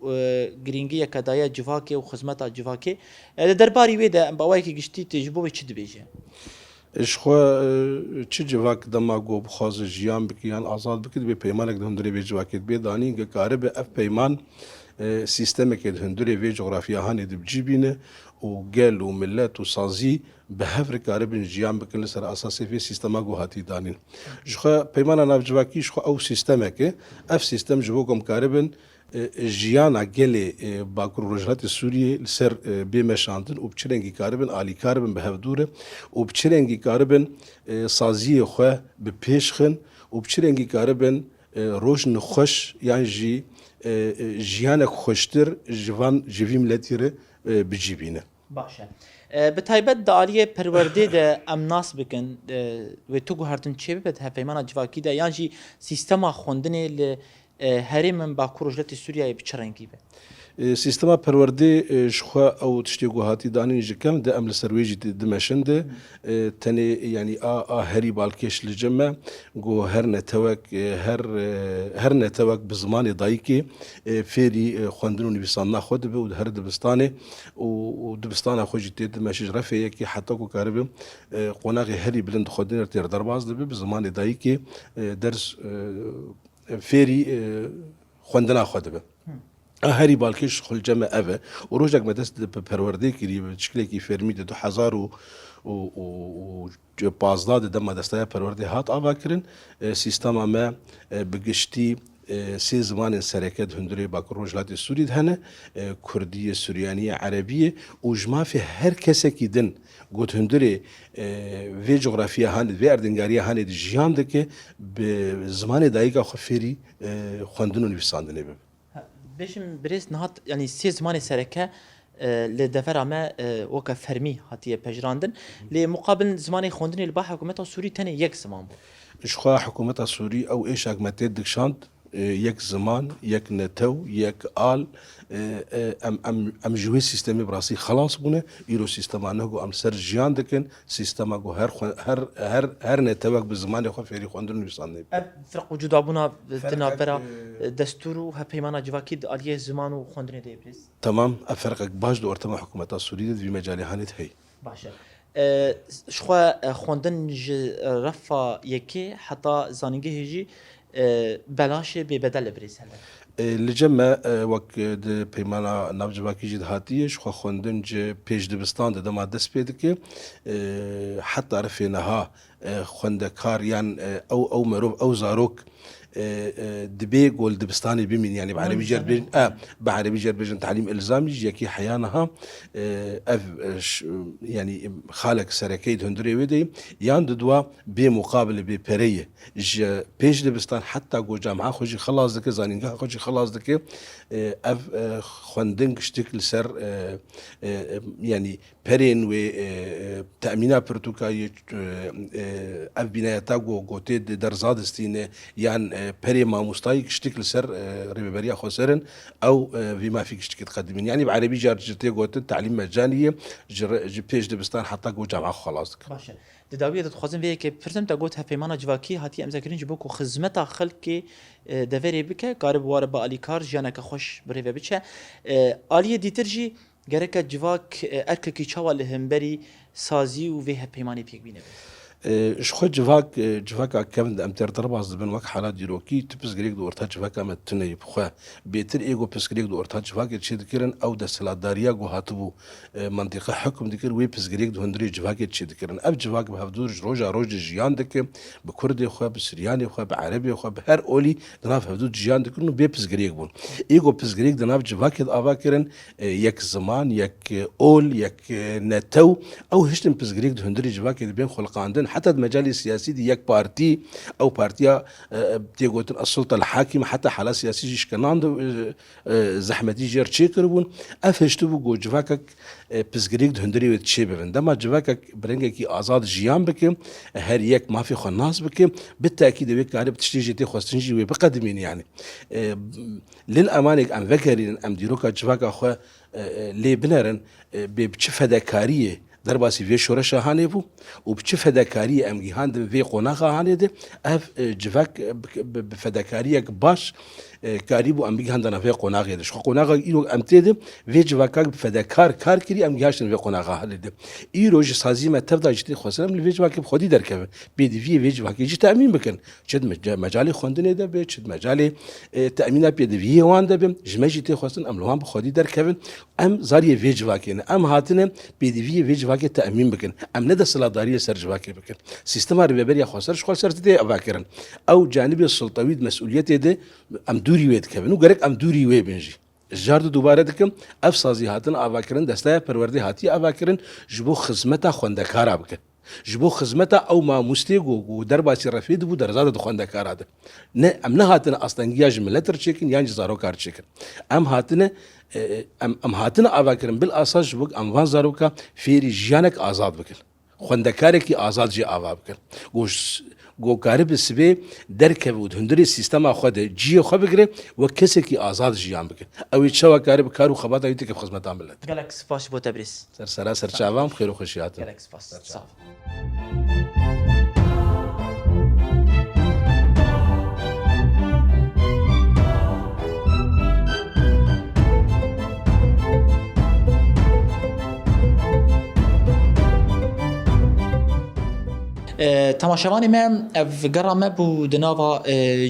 گرینگی کدای جواکی و خدمت جواکی درباری ویده باوی که گشتی تجربه چی دبیجه اش خو چه جواك دما گو بخواز جیان بکیان آزاد بکید به پیمانک دهندری به جواکت به دانی که کاره به اف پیمان سیستم که دهندری به جغرافیا هانی دب جیبینه و گل و ملت و سازی به هفر کاره بین جیان بکن سر اساسی فی سیستما گو هاتی دانین شخو پیمان ناف جواکی شخو او سیستم که اف سیستم جبو کم کاره بین جیانا گل باکر رجلات سوریه سر بیمشاندن و بچرنگی کاربن عالی کاربن به هفدوره و بچرنگی کاربن سازی خو به پیشخن و بچرنگی کاربن روشن خوش یعنی جیان خوشتر جوان جوی ملتیره بجیبینه باشه به تایبت دالیه پرورده ده امناس بکن و تو گوهرتن چه ببد هفیمان جواکی ده یعنی سیستما خوندنه ل هرم باکور رجلت سوریه بچرنگی به سیستما پرورده شخوا او تشتی گوهاتی دانین جکم ده امل سرویجی دمشنده تنی یعنی هری بالکش لجمع گو هر نتوک بزمان دایکی فیری خواندنو نویسان نخود به و هر دبستانه و دبستانه خوشی تید مشج رفیه که حتی کو کاربه قناغ هری بلند خودن ارتیر درباز ده بزمان دایکی درس فيري خوندنا خود به هری بالکش خل جمع اوه و روزک مدست پرورده کری به شکلی کی فرمی ده 2000 و 15 ده مدستای پرورده هات آوا کرن سیستم ما بگشتی سه زمان سرکت هندری باکر رجلات سوری دهنه کردی سوریانی عربیه و جما في هر کسی کی دن گوت هندری و جغرافیا هاند و اردنگاری هاند جیان ده که به زمان دایگا خفری خواندن و نویساندنه به بشم بريس نهات يعني سي زمان سركه لدفر ما وك فرمي هاتيه پجراندن لمقابل زمان خوندن البا حكومه سوري تاني يك زمان اشخوا حكومه سوري او ايش اگمت دكشاند یک زمان یک نتو یک آل ام جوی سیستمی براسی خلاص بونه ایرو سیستما نهگو ام سر جیان دکن سیستما گو هر نتوک به زمان خو فری خوندن نویسان نی فرق وجود ابونا تنابرا دستور و پیمانا جواکی عالیه زمان و خوندن دی بريس تمام افرق باش دو ارتما حکومت سوری دی مجال هانت هي باشه شخوا خوندن رفا یکی حتی زانینگه هجی بلاش به بدل بريس هلا لجمع وقت پیمانا نوجواکی جد هاتیش خو خوندن ج پیش دبستان ده ما دست پید که حتی رفینها خوندکار یان او مروف او زاروک دبي قول دبستاني بمين يعني بعربي جربين بعربي جربين تعليم الزامي يكي حيانها يعني خالق سركيد هندري ودي يان دوا بمقابل ببريه ج بيج دبستان حتى جو جامعه خوجي خلاص دك زانينغا خوجي خلاص دك خوندنگ شتكل سر يعني برين و تأمينا برتوكاي بنايتا گوتي درزاد استينه يعني بري ما مستايق شتكل سر ريبريا خسرن او فيما فيك شتك تقدمين يعني بعربي جرتي قلت تعليم مجانيه بيج دبستان حتى جو جامعه خلاص باشه داویه دخوازم وی که فرزم تا گوت هفیمانا جواکی هاتی امزاکرین جبو کو خدمت خلق دوری بکه قارب وار با علی کار جانا که خوش بری و بچه عالیه دیترجی گرک جواک ارک کی چاوال همبری سازی و وی هفیمانی پیک بینه شخو جواك كم امتر درباز بن وك حالات ديروكي تبس غريك دورتا جواك ام تني بخوا بيتر ايغو بس غريك دورتا جواك تشي دكرن او د سلاداريا جو هاتبو منطقه حكم دكر وي بس غريك دو هندري جواك تشي دكرن اب جواك بهدور روج جيان دك بكردي خو بسرياني خو بعربي خو بهر اولي دناف هدود جيان دكرن بي بس غريك بون ايغو بس غريك دناف جواك افاكرن يك زمان يك اول يك نتو او هشتم بس غريك دو هندري جواك بين خلقاندن حتى المجال السياسي دي يك بارتي او بارتيا بتيغوت السلطه الحاكمه حتى حاله سياسي جيش كنان زحمتي جير تشيكربون افشتو جو جواكك بزغريك دهندري وتشيبه عندما جواكك برنجكي ازاد جيان بك هر يك ما في خناس بك بالتاكيد بك عارف تشتيجي تي خستنجي بقدمين يعني للامانه ام فكرين ام ديروكا جواكا خو لي بنرن بچ فداکاریه در باسی وی شورش هانه بو و بچ فداکاری ام گیهاند وی قوناغه هانه ده اف جواک بفداکاریه باش کاریبو ام گیهاند نه وی قوناغه ده شو قوناغه ایرو ام تده وی جواکا بفداکار کار کری ام گیهاشن وی قوناغه هانه ده ایرو ج سازی ما تبدا جتی خسرم وی جواک خودی درکه بی دی وی جواک جی تامین بکن چد مجال خوندنه ده به چد مجال تامین بی دی وی وان ده جمجی تی خسن ام لوان خودی درکه ام زاری وی جواکینه ام هاتنه بی دی وی جواک تامین بکن ام نده سلاداری سر جواک بکن سیستم رهبری خسر شخص سرته اباکرن او جانب السلطوی مسئولیت ده ام دوری وید کبن و گرک ام دوری وی بنجی جارد دوباره دکم اف سازی هاتن اباکرن دسته پروردی هاتی اباکرن جبو خدمت خوندکار ابکن جبو خدمت او ما مستيغو درباسي رفيد بو درزاده دخونده كاراده نه ام نه هاتنه اصلا گیاج ملتر چکن یان زارو کار چکن ام هاتنه ام هاتنه اواکرن بالاساس جبو ام وان زاروکا فيري جانك آزاد بکن خونده کاری کی آزاد جي آوا بکن گوش گو کاری بسبه درکه بود هندری سیستم خود جی خو بگره و کسی کی آزاد جیان بکن اوی چوا کاری بکارو خبات ایت که خدمت عملت گلک سپاس بو تبریز سر چاوام خیر و خوشیات گلک سپاس صاف تماشاوانی من اف گرامه بو دناوا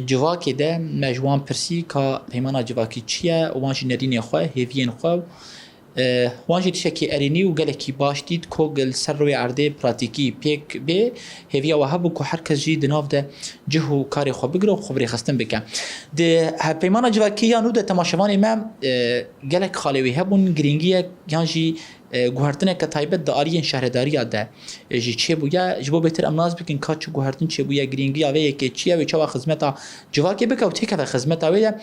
جواکی ده مجوان پرسی که پیمانا جواکی چیه وانجی ندین خواه هیوین خواه وانجی تشکی ارینی و گلکی باش دید که گل سر روی عرده پراتیکی پیک به هیویا و هبو که هر کس جی دناو ده جهو کاری خواه بگره و خبری خستن بکن ده پیمانا جواکی یا نو ده تماشاوانی من گلک خالوی هبون گرینگی یانجی گوهرتنه که تایبت داریین شهرداری ده جی چه بویا جبو بهتر امناز بکن که چه گوهرتن چه بویا گرینگی اوه که چیه و چه خدمتا جواکی بکه و تیکه خدمتا ویده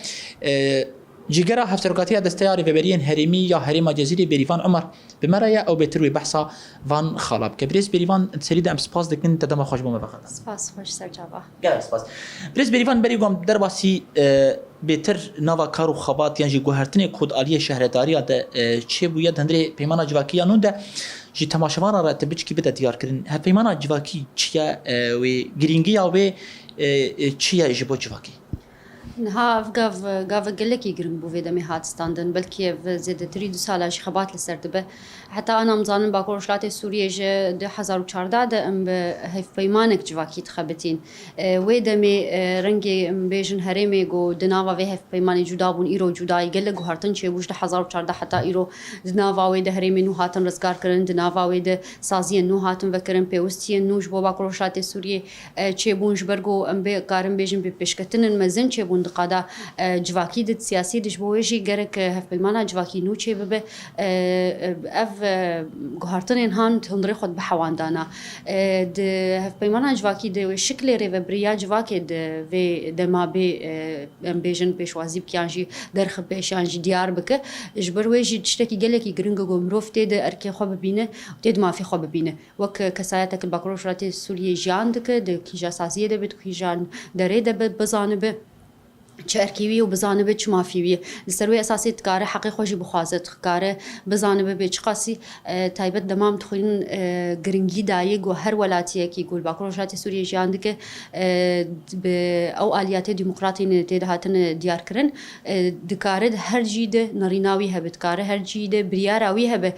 جيجرا هفترقاتيا دستياري ببرين هرمي يا هريما جزيري بريفان عمر بمرايا او بتروي بحثا فان خالب كبريز بريفان سريدا ام سباس دكن تدما خوش بوما بخدا سپاس خوش سرجاوا قال سباس بريز بريفان بريغم درباسي بهتر نوا کارو خبات یعنی گوهرتنی کود عالی شهرداری ده چه بوید هندری پیمانا جواکی انون ده جی تماشاوان را تبچ کی بده دیار کردن ها پیمانا جواکی چیه و گرینگی او چیه جبو جواکی نها گاف گلکی گرم بو ویدمی هات ستاندن بلکه و زیده تری 2 سال خبات لسرده به حتی انا مزانم باکور شلات سوریه جه 2014 ده ام به هف پیمانک جواکی تخبتین ویدمی رنگی بیجن هرمی گو دناوا و هف پیمانی جدا بون ایرو جدای گله گوهرتن چه بوش 2014 حتی ایرو دناوا ویده هرمی نو هاتن رزگار کرن دناوا ویده سازی نو هاتن وکرن پیوستی نوش بو باکور شلات سوریه چه بونش برگو ام به کارم بیجن به پیشکتن مزن چه بون قادا جواکی د سیاسی د جبوجی گرک هف بالمانا جواکی نو چه به اف گوهرتن هان تندری خود به حواندانا د هف بالمانا جواکی د شکل ریوبریا جواکی د و د ما به امبیژن پیشوازی کیانجی درخ پیشانجی دیار بک جبر ویجی تشتکی گلکی گرینگ گمروف تید ارکی خو ببینه تید ما فی خو ببینه وک کسایتک الباکروشات سوریه جاندک د کیجا سازیه د بت کیجان دره د بزانه چه ارکیوی و بزانه به چه مافیوی لسروی اساسی تکاره حقی خوشی بخوازد کاره بزانه به چه قاسی تایبت دمام تخوین گرینگی دایگ و هر ولاتیه کی گول باکروشات سوریه جاند که به او آلیات دموکراتی نتیجه هاتن دیار کرن دکاره هر جیده نریناوی هبت کاره هر جیده بریاراوی هب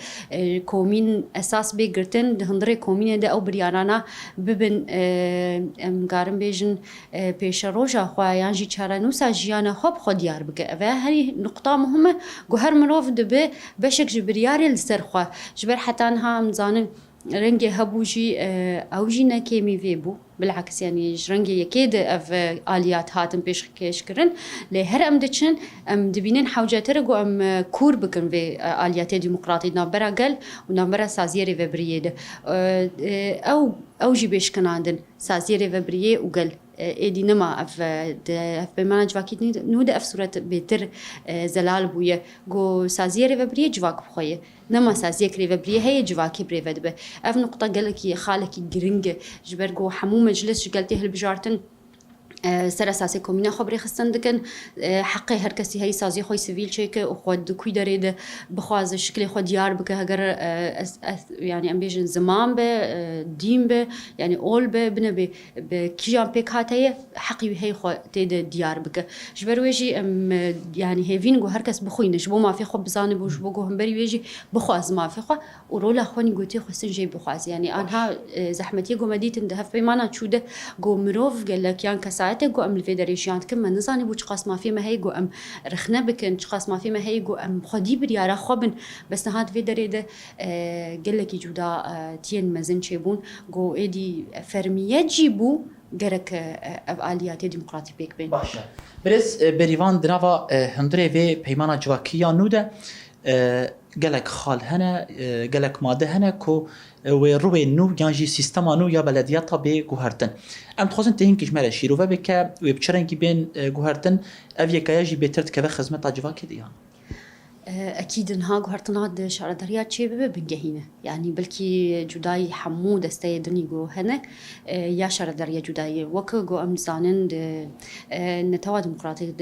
کومین اساس بگرتن دهندره کومین ده او بریارانا ببن مقارن بیجن پیش روزا خوایان جی چارنوس جیانا خوب خود دیار بکه و هری نقطه مهمه گوهر مروف دبه بشک جبریاری لسرخوا جبر حتی انها مزانن رنگ هبوجی اوجی نکیمی وی بو بالعكس يعني جرنجي يكيد اف اليات هاتم بيش كيشكرن لهر ام دچن ام دبينن حوجه ترغو ام كور بكن في اليات ديمقراطي نابرا قال ونابرا سازيري فبريد او جي بيش كنادن سازيري فبريه وقال ايدي نما اف بمانا جواكيت نود اف صورة بيتر زلال بويا جو سازيري فبريه جواك بخويه نما سازيه كري فبريه هي جواكي بريفد به اف نقطة قالك خالك جرينج جبرجو حمو مجلس قالتي هالبجارتن سر اساسی کومینه خبری خستن دکن حقی هر کسی هی سازی خوی سیویل چه و خود کوی دارید بخواز شکل خود یار بکه اگر يعني ام بيجن زمان به دين به يعني اول به بنه به کیجان پیک هاتیه حقی هی خود تید دیار بکه جبر ویجی ام يعني هیوین گو هر کس بخوینش بو ما في خب بزانه بوش بو هم بری ویجی بخواز ما في خو و رولا خونی گوتی خستن جی بخواز يعني آنها زحمتی گو مدیت اندهف بیمانا چوده گو مروف گلک یان کساعته گو ام الفيدريشن كم نزاني بو چقاس ما في ما هي گو ام رخنه بكن چقاس ما في ما هي گو ام خدي بريارا خوبن بس نهاد فيدري ده قال لك جودا تين مزن چيبون گو ايدي فرميه جيبو گرك آليات ديمقراطي بيك بين باشه برز بریوان دنوا هندره و پیمانا جواکیا نوده گلک خال هنه گلک ماده هنه کو و روی نو یانجی سیستما نو یا بلدیات به گوهرتن ام تخوزن تهین کشمره شیرو و بکه و بچرنگی بین گوهرتن اوی کایجی بهترت که خدمت جواکی دیان أكيد إنها قهرتنا شعر دريات شيء بنجهينه يعني بلكي جداي حمود استيدني جو هنا يا شعر دريا جداي وكجو أمزانن نتواد ديمقراطي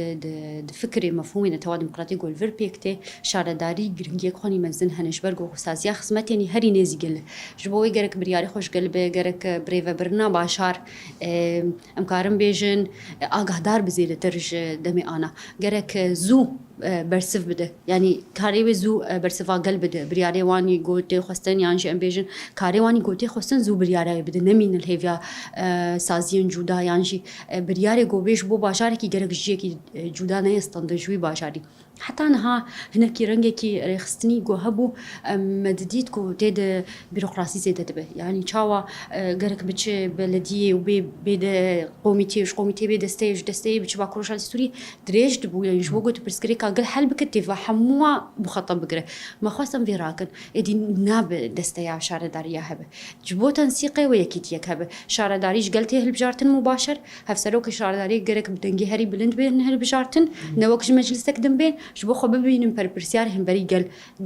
د فكري مفهومي نتواد ديمقراطي جو الفيربيكتي شعر داري جرينجي خوني مزن هنش برجو سازيا خدمت يعني هري نزي قل جبوي جرك برياري خوش قلبي جرك بريفا برنا باشار أمكارم بيجن آگاهدار بزيد ترج دمي أنا جرك زو برسف بده يعني كاري زو برسفا قلب بده برياري واني قلتي خستن يعني ام بيجن كاري واني قلتي خستن زو برياري بده نمين الهيفيا سازين جودا يعني برياري قوبيش بو باشاري كي جرك جيكي جودا نيستند جوي باشاري حتى أنها هنا كي رنجة كي رخصتني جو هبو مدديت كو تيد بيروقراسي زيادة به يعني شاوا جرك بتش بلدية وبيد قوميتي وش قوميتي بيد دستي بتش باكروش على السوري دريج دبو يعني شو قلت برسكريكا قل حل بكتي فحموا بخطب بقرة ما خاصم فيراكن إدي ناب دستي على شارع دارية هبه جبو تنسيقي ويكيتيك هبه شارع داريش قلتي هالبجارتن مباشر هفسروك شارع داري جرك بدنجي هري بلند بين هالبجارتن نوكش مجلسك دم بين شبو خب ببینیم پر پرسیار هم بری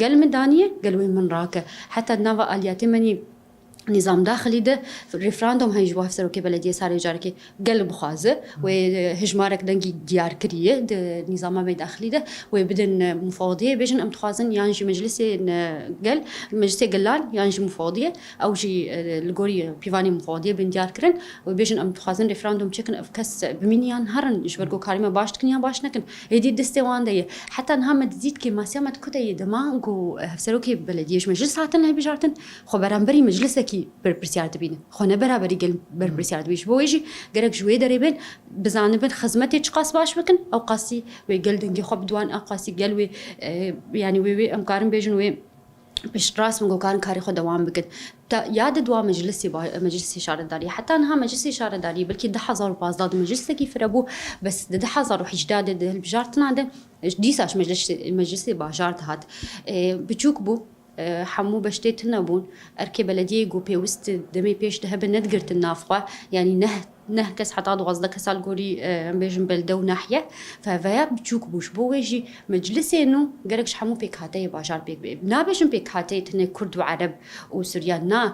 گل مدانیه گل وين من راکه حتی نوا آلیاتی منی نظام داخلي ده ريفراندوم هيجوا هفسروا كي بلديه صار يجاركي قلب خازه وهجمارك دنجي ديار كريه ده نظام ما داخلي ده وبدن مفوضيه بيجن ام تخازن يانجي مجلسي قال مجلسي قلان يانجي مفوضيه او جي الغوري بيفاني مفوضيه بين ديار كرن وبيجن ام تخازن ريفراندوم تشكن افكس بمينيان هرن جبرجو كاريما باش تكن يا باش نكن هدي دستوان ده حتى انها متزيد كي ما سمت كتي دما جو هفسروا كي بلديه مجلس هاتن هي بجارتن خبران بري مجلسك برپرسیار دبینه خونه برابری گل برپرسیار دبیش بویجی گرک جوی داری بین بزانه بین خدمتی چه قاس باش بکن او قاسی و گل دنگی خوب دوان او قاسی گل و يعني وي امكارن بيجن وي بشراس مگو کارن کاری خود دوام بکن تا یاد دوا مجلسی شارداری حتی انها مجلسی شارداری بلکه 10,015 مجلس کی فربو بس 10,018 ده البجارتنا ده ديساش مجلسی باجارت هات بچوك بو حمو بشتيت نبون أركي بلدية جو بيوست دمي بيش ده بندقرت النافقة يعني نه كس حتى غزدا كسال جوري بيجن بلدو ناحية ففيا بتشوك بوش بوجي مجلس إنه جركش حمو بيك هاتي باجار بيك نابيجن بيك هاتي تني كرد وعرب وسوريان نا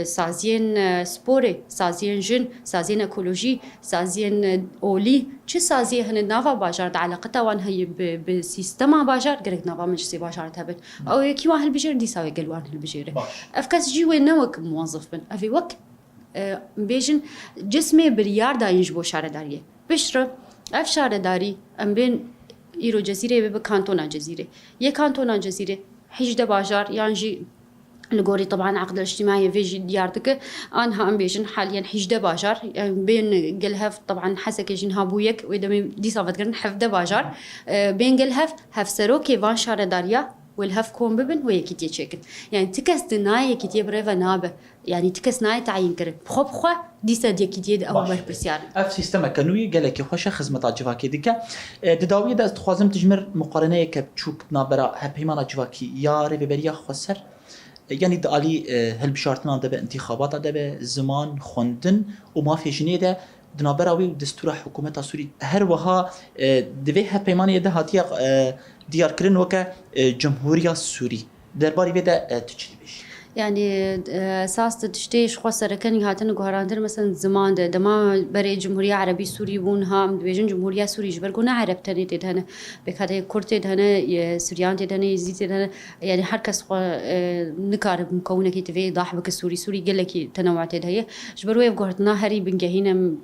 سازين سبوري سازين جن سازين أكولوجي سازين أولي چه سازي هن نافا باجار علاقتها وان هي بسيستما باجار جرك نافا مجلس باجار تابت أو يكي واحد بيجر دي سوي قلوان هالبيجر أفكاس جيوي نوك موظف بن أفي وك بيجن جسمي بريار دا ينجبو شارداريه بشرة اف شارداري ام بين ايرو جزيره بكانتونا جزيره يه كانتونا جزيره حجده باجار يانجي الجوري طبعا عقد الاجتماعي فيجي ديارتك انها ام بيجن حاليا حجده باجار بين قلهف طبعا حسك جنها بويك وإذا دي صافت قرن حفده باجار بين قلهف هفسرو كيفان شارداريا والهف كون ببن ويكيتي تشيكن يعني تكس دناي يكيتي بريفا نابه يعني تكس ناي تعين كرن بخو ديسا ديكيتي او بر برسيان اف سيستم كانوي قالك خوش خدمه جواكي ديك دداويه دا تخوازم تجمر مقارنه كبچوك نابرا هبيمانا جواكي يا ريبريا خسر يعني دالي هالبشارتنا دبه انتخابات دبه زمان خوندن وما في جنيده دنابراوي ودستور حكومه سوري هر وها دوی هپیمانی ده هاتیا دیار کرن وک جمهوریت سوری درباره ودا تجربش يعني اساس تشتيش خسر كان هاتن غوراندر مثلا زمان ده دما بري جمهوريه عربي سوري بون هم بيجن جمهوريه سوري جبرغونا عرب تاني تدهن بكاده كرت دهن سوريان تدهن يزيد تدهن يعني هر كس نكارب مكونه كي تفي ضاح بك سوري سوري قال لك تنوع تدهي جبروي غورتنا هري بنجهينا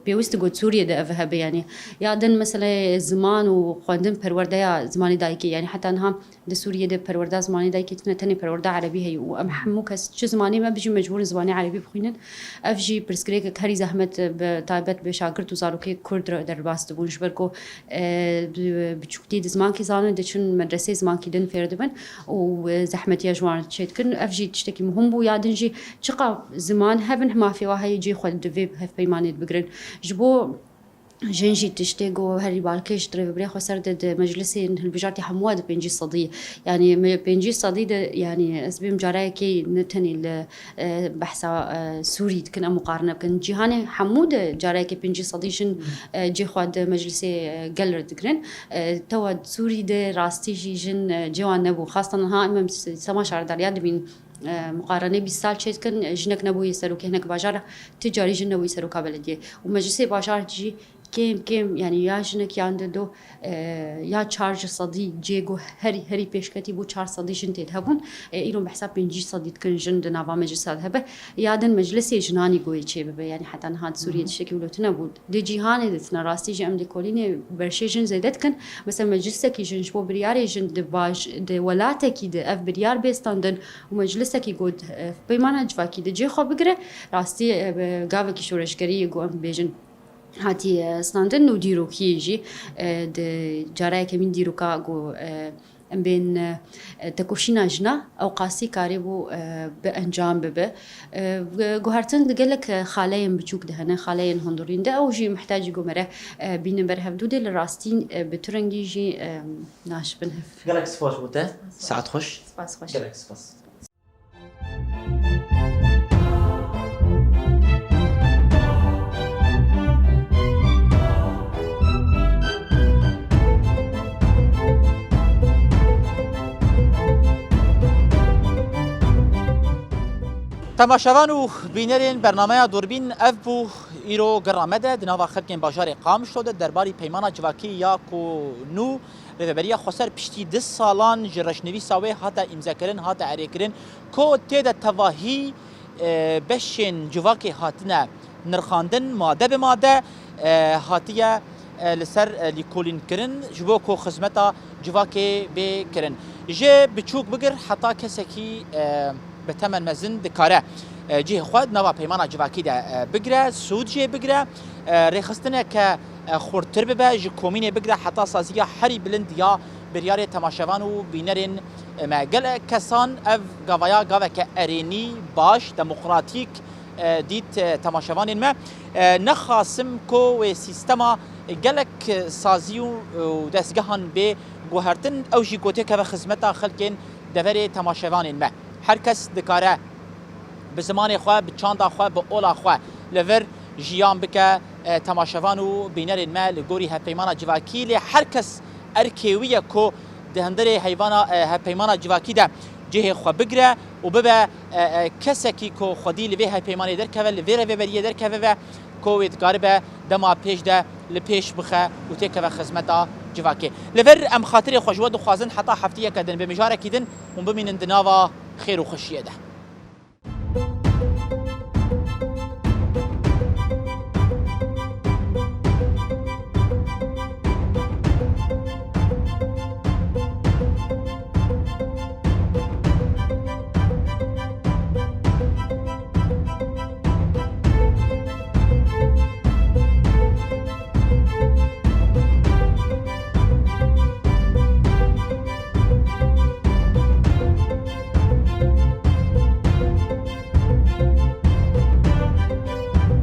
بيوست غوت سوريا ده فهب يعني يادن مثلا زمان وخوندن پرورده زماني دايكي يعني حتى انها ده سوريا ده پرورده زماني دايكي تني پرورده عربي هي وام حموكس شو زماني ما بيجي مجبور زماني عربي بخوينن افجي برسكريك هري زحمت بتايبت بشاكرت وزاروكي كرد درباست بونش بركو بچوكتي زمان كي زانن دچن مدرسه زمان كي دن فيردبن وزحمت يا جوان تشيتكن افجي تشتكي مهم بو يادنجي چقا زمان هبن ما في واحد يجي خد دفيب هف بيمانيت بگرن جبو جنجي تشتيغو هري بالكيش تريبري خسر د مجلسي البجارتي حمواد بنجي صدي يعني بنجي صدي يعني اسبيم جرايكي نتني بحثا سوري كنا مقارنه كان جهاني حمود جرايكي بنجي صديشن جي خد مجلسي قلر دكرن تو سوري د راستي جن جوان نبو خاصه ها امام سما شاردار ياد بين مقارنه 20 سال چیز کن جنک نبوی سرو که هناك بازار تجاری جن نبوی سرو کابلیه و مجلس بازار جی كم يعني يا جنك ياند دو يا تشارج صدي جيجو هري بيشكتي بو تشارج صدي جنتي هبون إيرون بحساب بنجي صدي تكن جند نافا مجلس هذا يادن مجلس جناني قوي شيء يعني حتى نهاد سوريا تشكي ولا تنبود دي جهان دتنا راستي جام دي كوليني برشيجن زيدت كن مثلا مجلسك جنجبو برياري جند باج دي ولاتك دي اف بريار بيستاندن ومجلسك يقود بيمانه جواكي دي جي خو بقره راستي غاوكي شورشكري يقوم بيجن هاتي سناندن وديرو كيجي د جراي كمين ديرو كاغو بين تكوشينا جنا او قاسي كاريبو بانجام ببه غهرتن دقلك خالين بچوك دهنا خالين هندورين ده او جي محتاج جمره بين بر هفدود الراستين بترنجي جي ناش بنهف جالكس فوش بوته ساعات خوش سباس خوش جالكس فاس تماشاوان و بینرین برنامه دوربین اف بو ایرو گرامده دنوا خلکین باجار قام شده درباری پیمان جواکی یا کو نو رهبری خسر پشتی 10 سالان جرشنوی ساوی هاتا امضا کردن هاتا عریض کردن کو تید تواهی بشین جواکی هاتنه نرخاندن ماده به ماده هاتیه لسر لیکولین کردن جبو کو خدمتا جواکی بکردن جه بچوک بگر حتی کسی کی بتمن مزن دكاره جه خود نوا پیمان جواکی ده بگره سود جه بگره رخصتنه که خورتر ببه جه کومینه بگره حتی سازیه هری بلند یا بریار تماشاوان و بینرین مگل کسان اف گوایا گوا که ارینی باش دموکراتیک دیت تماشاوان ما نخاسم کو و سیستما گلک سازی و دستگاهان به گوهرتن او جی گوته که خدمت خلکین دور تماشاوان ما هر کس دکاره به زمان خواه به چاند خواه به اولا خواه لور جیان بکه تماشاوان و بینرین ما لگوری هپیمان جواکی لی هر کس ارکیویه که دهندر حیوان هپیمان جواکی ده جه خواه بگره و ببه کسی که خودی لوی هپیمان در که لوی روی بریه در که و که ادگاره به دما پیش ده لپیش بخه و تیکه و خدمت جواکی لور ام خاطر خوشواد و خوازن حتی هفتیه کدن به مجاره کدن و بمینن دناوا خير وخشيه ده